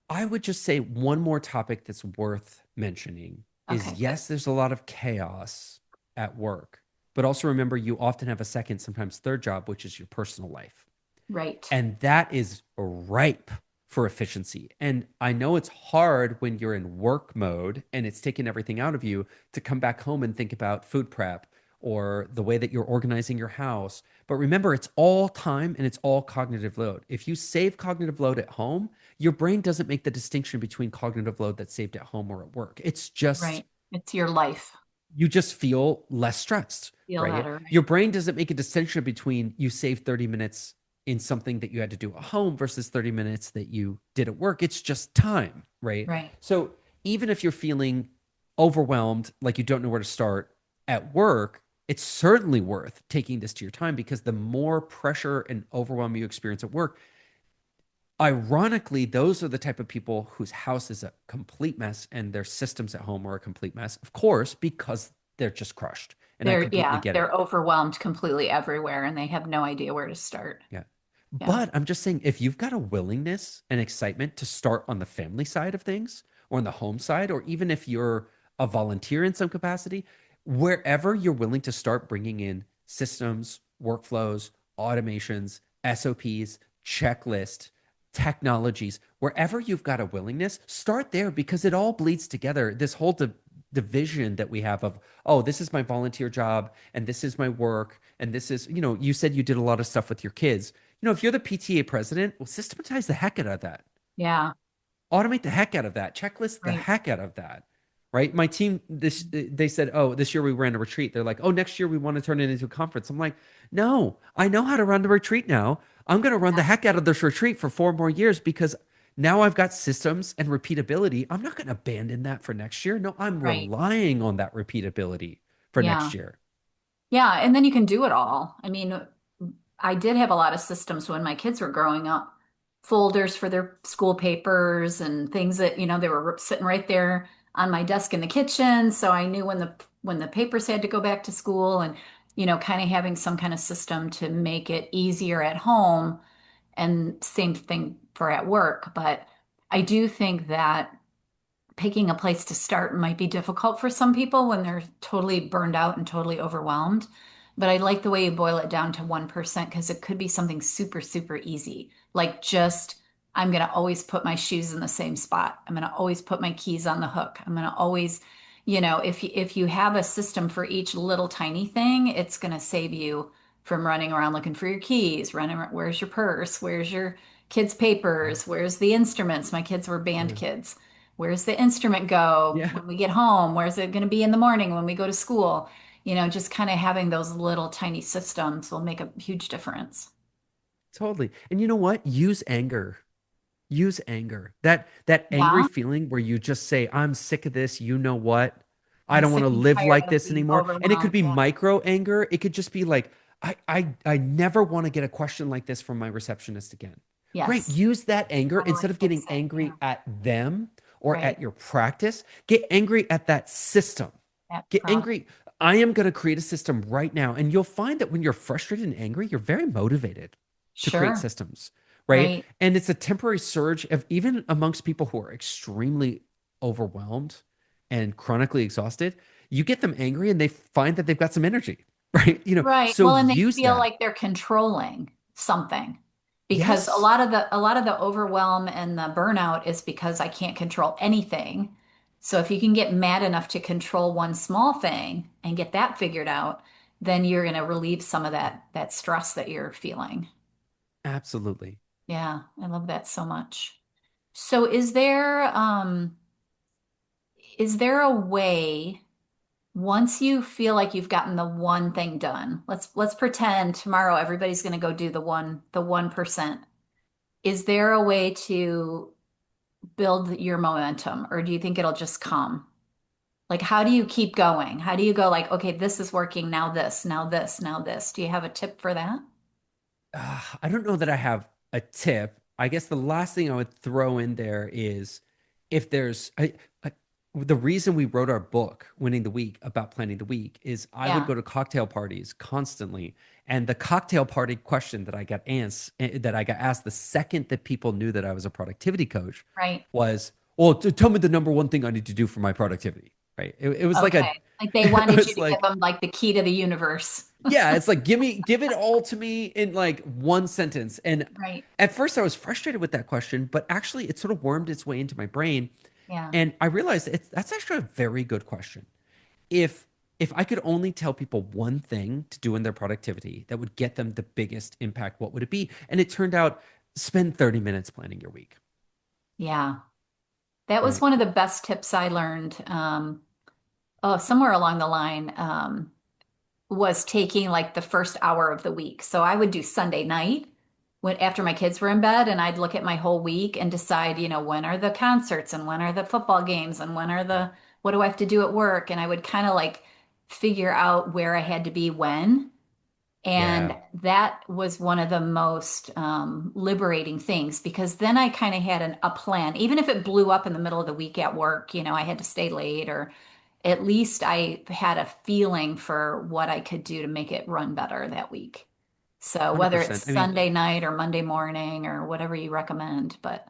I would just say one more topic that's worth mentioning is Okay, good. yes, there's a lot of chaos at work, but also remember you often have a second, sometimes third job, which is your personal life. Right. And that is ripe for efficiency. And I know it's hard when you're in work mode and it's taking everything out of you to come back home and think about food prep or the way that you're organizing your house. But remember, it's all time and it's all cognitive load. If you save cognitive load at home, your brain doesn't make the distinction between cognitive load that's saved at home or at work. It's just Right. It's your life. you just feel less stressed, Feel right? better, right? Your brain doesn't make a distinction between you saved 30 minutes in something that you had to do at home versus 30 minutes that you did at work. It's just time, right? Right. So even if you're feeling overwhelmed, like you don't know where to start at work, it's certainly worth taking this to your time because the more pressure and overwhelm you experience at work, ironically, those are the type of people whose house is a complete mess and their systems at home are a complete mess, of course, because they're just crushed. And I completely Yeah, get it. they're overwhelmed completely everywhere and they have no idea where to start. Yeah. Yeah. But I'm just saying, if you've got a willingness and excitement to start on the family side of things or on the home side, or even if you're a volunteer in some capacity, wherever you're willing to start bringing in systems, workflows, automations, SOPs, checklist, technologies, wherever you've got a willingness, start there because it all bleeds together. This whole division that we have of, oh, this is my volunteer job and this is my work. And this is, you said you did a lot of stuff with your kids. If you're the PTA president, well, systematize the heck out of that. Yeah. Automate the heck out of that. Checklist the Right. heck out of that. Right? My team, they said, oh, this year we ran a retreat. They're like, oh, next year we want to turn it into a conference. I'm like, no, I know how to run the retreat now. I'm going to run the heck out of this retreat for 4 more years because now I've got systems and repeatability. I'm not going to abandon that for next year. No, I'm Right. relying on that repeatability for Yeah. next year. Yeah. And then you can do it all. I mean, I did have a lot of systems when my kids were growing up, folders for their school papers and things that, they were sitting right there on my desk in the kitchen. So I knew when the papers had to go back to school and, kind of having some kind of system to make it easier at home and same thing for at work. But I do think that picking a place to start might be difficult for some people when they're totally burned out and totally overwhelmed. But I like the way you boil it down to 1% because it could be something super, super easy. Like just, I'm going to always put my shoes in the same spot. I'm going to always put my keys on the hook. I'm going to always, if you have a system for each little tiny thing, it's going to save you from running around looking for your keys, running around, where's your purse? Where's your kids' papers? Where's the instruments? My kids were band Yeah. kids. Where's the instrument go Yeah. when we get home? Where's it going to be in the morning when we go to school? Just kind of having those little tiny systems will make a huge difference. Totally. And you know what? Use anger. Use anger. That angry Yeah, feeling where you just say, I'm sick of this. You know what? I I'm don't want sick to and live tired like of this being anymore. And it could overwhelmed. be Yeah, micro anger. It could just be like, I never want to get a question like this from my receptionist again. Great. yes. Use that anger How do I instead of getting fix it? Yeah, angry at them or right. at your practice. Get angry at that system. That Get process. angry. I am going to create a system right now. And you'll find that when you're frustrated and angry, you're very motivated to create Sure. systems, right? Right. And it's a temporary surge of even amongst people who are extremely overwhelmed and chronically exhausted. You get them angry and they find that they've got some energy, right? Right. So Well, and they use feel that. like they're controlling something because Yes, a lot of the overwhelm and the burnout is because I can't control anything. So if you can get mad enough to control one small thing and get that figured out, then you're going to relieve some of that stress that you're feeling. absolutely. Yeah, I love that so much. So is there a way once you feel like you've gotten the one thing done, let's pretend tomorrow everybody's going to go do the 1%. Is there a way to build your momentum, or do you think it'll just come? Like, how do you keep going? How do you go like, okay, this is working, now this, now this, now this? Do you have a tip for that? I don't know that I have a tip. I guess the last thing I would throw in there is if I, the reason we wrote our book, Winning the Week, about planning the week, is I would Yeah, go to cocktail parties constantly, and the cocktail party question that I got asked the second that people knew that I was a productivity coach right. was, "Well, tell me the number one thing I need to do for my productivity." Right? It was like a, Okay. Like they it wanted you was to give like them like the key to the universe. yeah, it's like give it all to me in like one sentence. And Right. at first I was frustrated with that question, but actually it sort of wormed its way into my brain Yeah. and I realized that's actually a very good question. If if I could only tell people one thing to do in their productivity that would get them the biggest impact, what would it be? And it turned out spend 30 minutes planning your week, Yeah. That was right? one of the best tips I learned. Somewhere along the line, was taking like the first hour of the week. So I would do Sunday night when after my kids were in bed, and I'd look at my whole week and decide, when are the concerts and when are the football games and when are what do I have to do at work? And I would kind of like figure out where I had to be when. And Yeah, that was one of the most liberating things because then I kind of had a plan. Even if it blew up in the middle of the week at work, I had to stay late, or at least I had a feeling for what I could do to make it run better that week. So whether it's 100%. I mean, Sunday night or Monday morning or whatever you recommend, but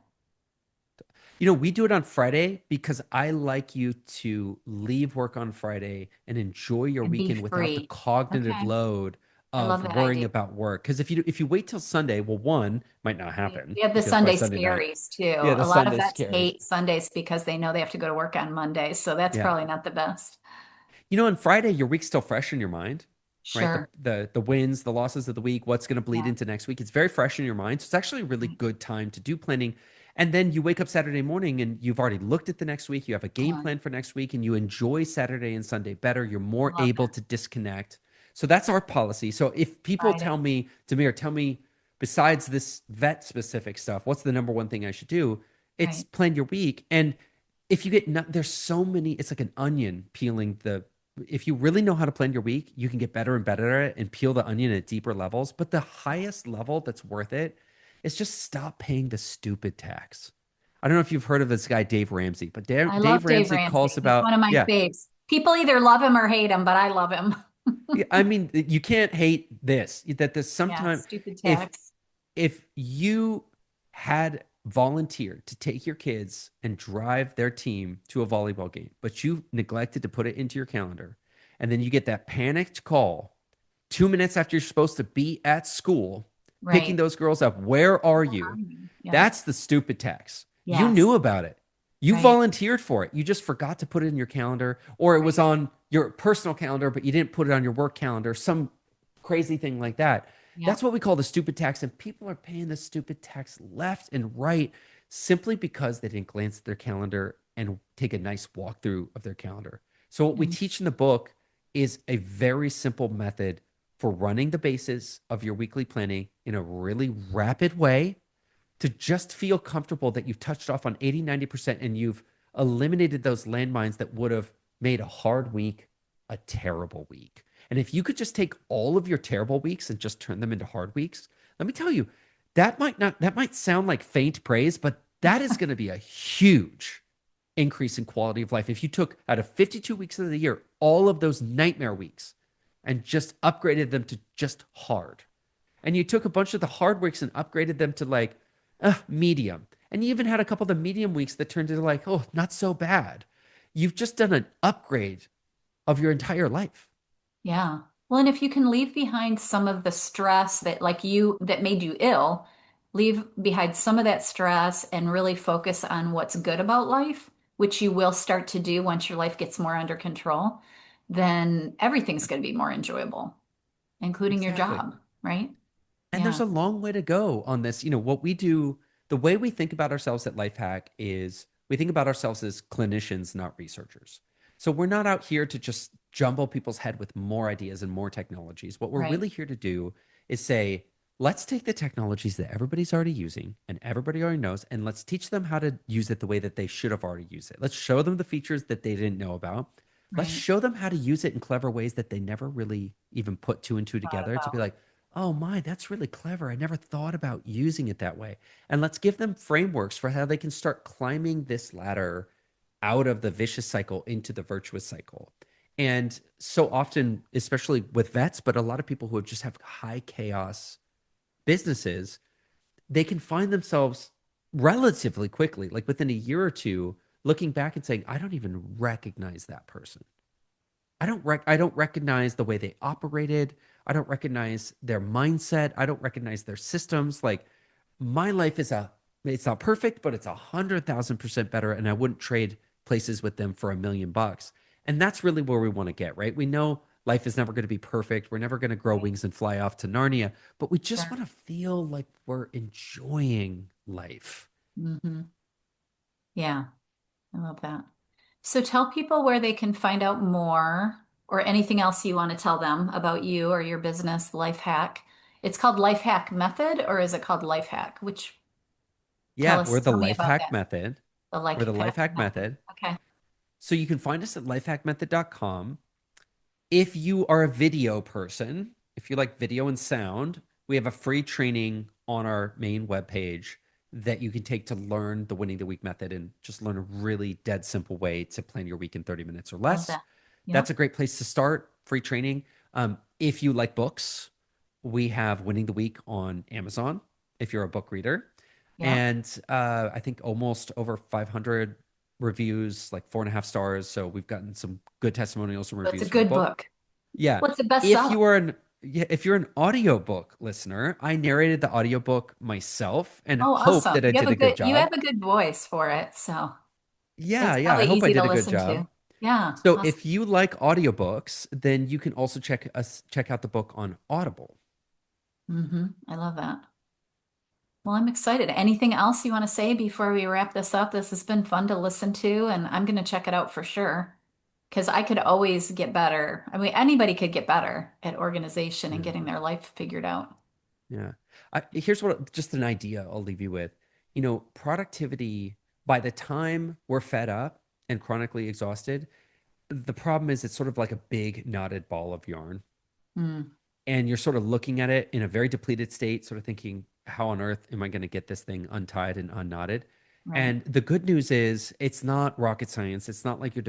we do it on Friday because I like you to leave work on Friday and enjoy your and be weekend without the free. cognitive Okay. load I love of that worrying idea. about work. Because if you wait till Sunday, well, one might not Right. happen We have the because by Sunday Sunday night, scaries too. yeah, the A lot of Sunday vets scaries. hate Sundays because they know they have to go to work on Monday. So that's Yeah. probably not the best. On Friday, your week's still fresh in your mind, right? The Sure. the the wins, the losses of the week, what's going to bleed Yeah. into next week. It's very fresh in your mind. So it's actually a really Right. good time to do planning. And then you wake up Saturday morning and you've already looked at the next week. You have a game Uh, plan for next week and you enjoy Saturday and Sunday better. You're I more love able that. to disconnect. So that's our policy. So if people Friday. tell me, Demir, tell me besides this vet specific stuff, what's the number one thing I should do? It's Right. plan your week. And if you get not, there's so many, it's like an onion peeling the if you really know how to plan your week, you can get better and better at it and peel the onion at deeper levels. But the highest level that's worth it is just stop paying the stupid tax. I don't know if you've heard of this guy, Dave Ramsey, but I Dave love Dave Ramsey calls Ramsey. He's one about, of my yeah, faves. People either love him or hate him, but I love him. yeah, I mean, you can't hate this, that this Yeah, sometimes, stupid if tax. you had volunteered to take your kids and drive their team to a volleyball game, but you neglected to put it into your calendar, and then you get that panicked call 2 minutes after you're supposed to be at school picking Right. those girls up, where are Where are you? you? Yeah. That's the stupid tax. You Yes. knew about it. You Right. volunteered for it. You just forgot to put it in your calendar, or it was Right. on your personal calendar, but you didn't put it on your work calendar, some crazy thing like that. Yeah. That's what we call the stupid tax. And people are paying the stupid tax left and right simply because they didn't glance at their calendar and take a nice walkthrough of their calendar. So, what we Mm. teach in the book is a very simple method for running the basis of your weekly planning in a really rapid way to just feel comfortable that you've touched off on 80, 90% and you've eliminated those landmines that would have made a hard week a terrible week. And if you could just take all of your terrible weeks and just turn them into hard weeks, let me tell you, that might sound like faint praise, but that is going to be a huge increase in quality of life. If you took out of 52 weeks of the year, all of those nightmare weeks and just upgraded them to just hard, and you took a bunch of the hard weeks and upgraded them to like medium. And you even had a couple of the medium weeks that turned into like, oh, not so bad. You've just done an upgrade of your entire life. Yeah. Well, and if you can leave behind some of the stress that that made you ill, leave behind some of that stress and really focus on what's good about life, which you will start to do once your life gets more under control, then everything's going to be more enjoyable, including your Exactly. job, right? And there's Yeah. a long way to go on this. What we do, the way we think about ourselves at Lifehack is we think about ourselves as clinicians, not researchers. So we're not out here to just jumble people's head with more ideas and more technologies. What we're Right. really here to do is say, let's take the technologies that everybody's already using and everybody already knows, and let's teach them how to use it the way that they should have already used it. Let's show them the features that they didn't know about. Let's Right. show them how to use it in clever ways that they never really even put two and two Thought together to be about. like, oh my, that's really clever. I never thought about using it that way. And let's give them frameworks for how they can start climbing this ladder out of the vicious cycle into the virtuous cycle. And so often, especially with vets, but a lot of people who just have high chaos businesses, they can find themselves relatively quickly, like within a year or two, looking back and saying, I don't even recognize that person. I don't recognize the way they operated. I don't recognize their mindset. I don't recognize their systems. Like my life is it's not perfect, but it's 100,000% better. And I wouldn't trade places with them for $1 million. And that's really where we want to get, right? We know life is never going to be perfect. We're never going to grow Right. wings and fly off to Narnia, but we just Sure. want to feel like we're enjoying life. Hmm. Yeah. I love that. So tell people where they can find out more or anything else you want to tell them about you or your business, Life Hack. It's called Life Hack Method, or is it called Life Hack? Which Yeah, we're the tell me Life about Hack that. Method. The We're Life the Life Hack Hack Method. Method. Okay. So you can find us at lifehackmethod.com. If you are a video person, if you like video and sound, we have a free training on our main webpage that you can take to learn the winning the week method and just learn a really dead simple way to plan your week in 30 minutes or Love less. that. That's Yep. a great place to start. Free training. If you like books, we have Winning the Week on Amazon if you're a book reader. Yep. And I think almost over 500 reviews, like 4.5 stars. So we've gotten some good testimonials and So it's a reviews for the good book. book. Yeah. What's the best If seller? you are an yeah, if you're an audiobook listener, I narrated the audiobook myself and Oh, hope awesome. that I did a good You have job. a good voice for it, so Yeah, it's yeah, I probably hope I easy to did a good listen to. job. Yeah. So Awesome. if you like audiobooks, then you can also check out the book on Audible. I love that. Well, I'm excited. Anything else you want to say before we wrap this up? This has been fun to listen to, and I'm going to check it out for sure. Because I could always get better. I mean, anybody could get better at organization and Yeah. getting their life figured out. Yeah. Here's what just an idea I'll leave you with. Productivity, by the time we're fed up and chronically exhausted, the problem is it's sort of like a big knotted ball of yarn. Mm, And you're sort of looking at it in a very depleted state, sort of thinking, how on earth am I going to get this thing untied and unknotted? right, And the good news is it's not rocket science. It's not like you're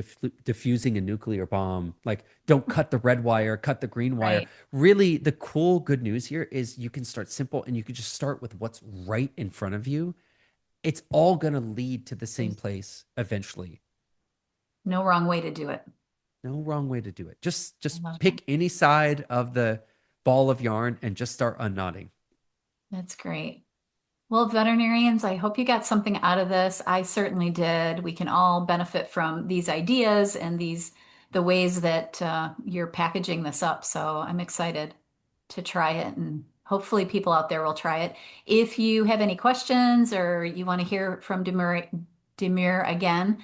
diffusing a nuclear bomb. Like, don't cut the red wire, cut the green wire. right. Really, the cool good news here is you can start simple and you can just start with what's right in front of you. It's all going to lead to the same There's place eventually. no wrong way to do it. No wrong way to do it. I Just love that. pick any side of the ball of yarn and just start unknotting. That's great. Well, veterinarians, I hope you got something out of this. I certainly did. We can all benefit from these ideas and the ways that you're packaging this up. So I'm excited to try it, and hopefully people out there will try it. If you have any questions or you want to hear from Demir again,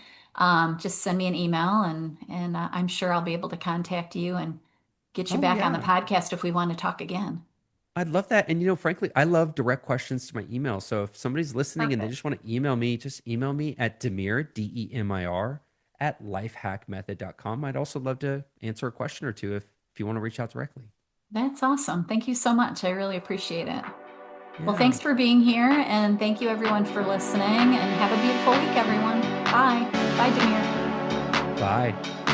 just send me an email, and I'm sure I'll be able to contact you and get you Oh, back on the yeah. podcast if we want to talk again. I'd love that. And, frankly, I love direct questions to my email. So if somebody's listening and they Perfect. just want to email me, just email me at Demir, Demir, at lifehackmethod.com. I'd also love to answer a question or two if you want to reach out directly. That's awesome. Thank you so much. I really appreciate it. Well, Yeah. thanks for being here, and thank you everyone for listening, and have a beautiful week, everyone. Bye. Bye, Demir. Bye.